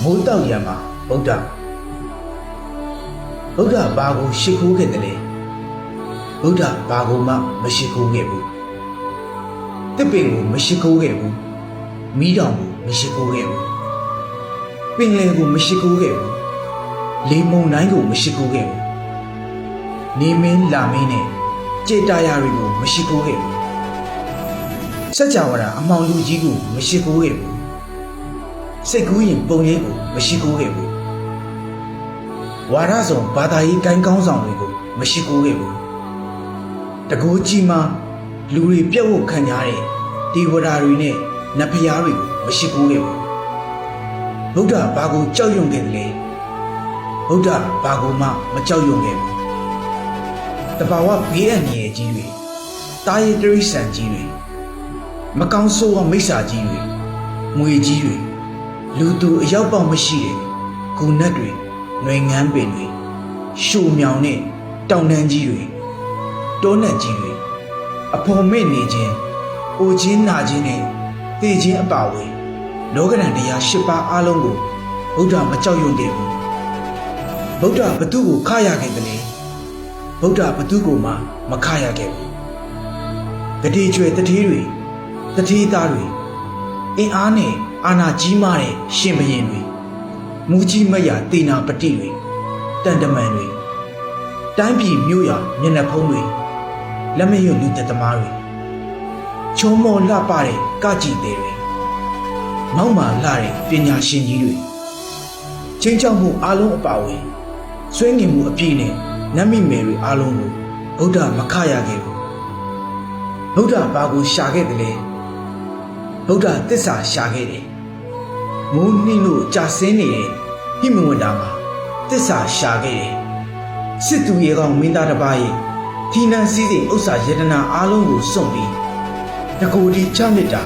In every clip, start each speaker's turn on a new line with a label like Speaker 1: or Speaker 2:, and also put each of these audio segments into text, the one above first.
Speaker 1: မိုးတောက်ရံမှာဗုဒ္ဓဘာကိုရှိခိုးခဲ့တယ်လဲဗုဒ္ဓဘာကိုမှမရှိခိုးခဲ့ဘူးတစ်ပင်ကိုမရှိခိုးခဲ့ဘူးမီးတောင်ကိုမရှိခိုးခဲ့ဘူးပင်လယ်ကိုမရှိခိုးခဲ့ဘူးလေမုန်တိုင်းကိုမရှိခိုးခဲ့ဘူးနေမင်းလာမင်းနဲ့ကြေတာယာတွေကိုမရှိခိုးခဲ့ဘူးစัจ java အမှောင်လူကြီးကိုမရှိခိုးခဲ့ဘူးစိတ်ကူးရင်ပုံရိပ်ကိုမရှိခိုးခဲ့ဘူးဝါရဆောင်ဘာသာရေးကိုင်းကောင်းဆောင်တွေကိုမရှိခိုးခဲ့ဘူးတကူကြီးမှလူတွေပြတ်ဝတ်ခံကြတဲ့ဒီဝရတွေနဲ့နတ်ဖျားတွေကိုမရှိခိုးခဲ့ဘူးဗုဒ္ဓဘာကိုကြောက်ရွံ့ခဲ့တယ်လဲဗုဒ္ဓဘာကိုမှမကြောက်ရွံ့ခဲ့ဘူးတဘာဝဘေးအန္တရာယ်ကြီးတွေတာရီတရိษံကြီးတွေမကောင်းဆိုးသောမိစ္ဆာကြီးတွေငွေကြီးတွေလူသူအရောက်ပေါက်မရှိတဲ့ဂုဏတ်တွေຫນွေငန်းပင်တွေရှုံမြောင်တဲ့တောင်တန်းကြီးတွေတောနက်ကြီးတွေအဖော်မဲ့နေခြင်းအိုခြင်းနာခြင်းနဲ့သိခြင်းအပါဝင်လောကဓာတ်တရား၈ပါးအလုံးကိုဗုဒ္ဓမကြောက်ရွံ့ခဲ့ဘူးဗုဒ္ဓဘသူကိုခရခဲ့တယ်လဲဗုဒ္ဓဘသူကိုမှမခရခဲ့ဘူးတတိကျွဲတတိတွေတတိသားတွေအင်အားနဲ့အာဏာကြီးမားတဲ့ရှင်ဘုရင်တွေမူကြီးမရတေနာပတိတွေတန်တမန်တွေတိုင်းပြည်မြို့ရမျက်နှာဖုံးတွေလက်မရွတ်လူသက်သမားတွေချုံမော်လှပတဲ့ကကြည်သေးတွေမောက်မာလှတဲ့ပညာရှင်ကြီးတွေချင်းချောက်မှုအလုံးအပါဝင်ဆွေးငင်မှုအပြည့်နဲ့နတ်မိမယ်တွေအလုံးကိုဗုဒ္ဓမခရခဲ့ဘူးဗုဒ္ဓဘာကိုရှာခဲ့တယ်လဲဗုဒ္ဓသစ္စာရှာခဲ့တယ်မိုးနှင်းလို့ကြာဆင်းနေတဲ့ဟိမဝန္တာမှာသစ္စာရှာခဲ့တယ်စစ်သူရေကောင်မင်းသားတစ်ပါးရဲ့ထီနန်းစည်းစိမ်ဥစ္စာယတနာအားလုံးကိုစွန့်ပြီးတကိုယ်ဒီချမြစ်တာ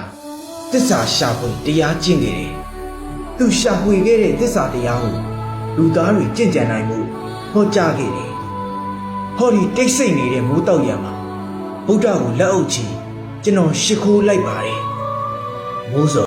Speaker 1: သစ္စာရှာဖွေတရားကျင့်ခဲ့တယ်သူရှာဖွေခဲ့တဲ့သစ္စာတရားကိုလူသားတွေကျင့်ကြံနိုင်မှုဟောကြားခဲ့တယ်ဟောဒီတိတ်ဆိတ်နေတဲ့မိုးတောက်ရံမှာဗုဒ္ဓကိုလက်အုပ်ချီကျွန်တော်ရှ िख ိုးလိုက်ပါတယ်မိုးစော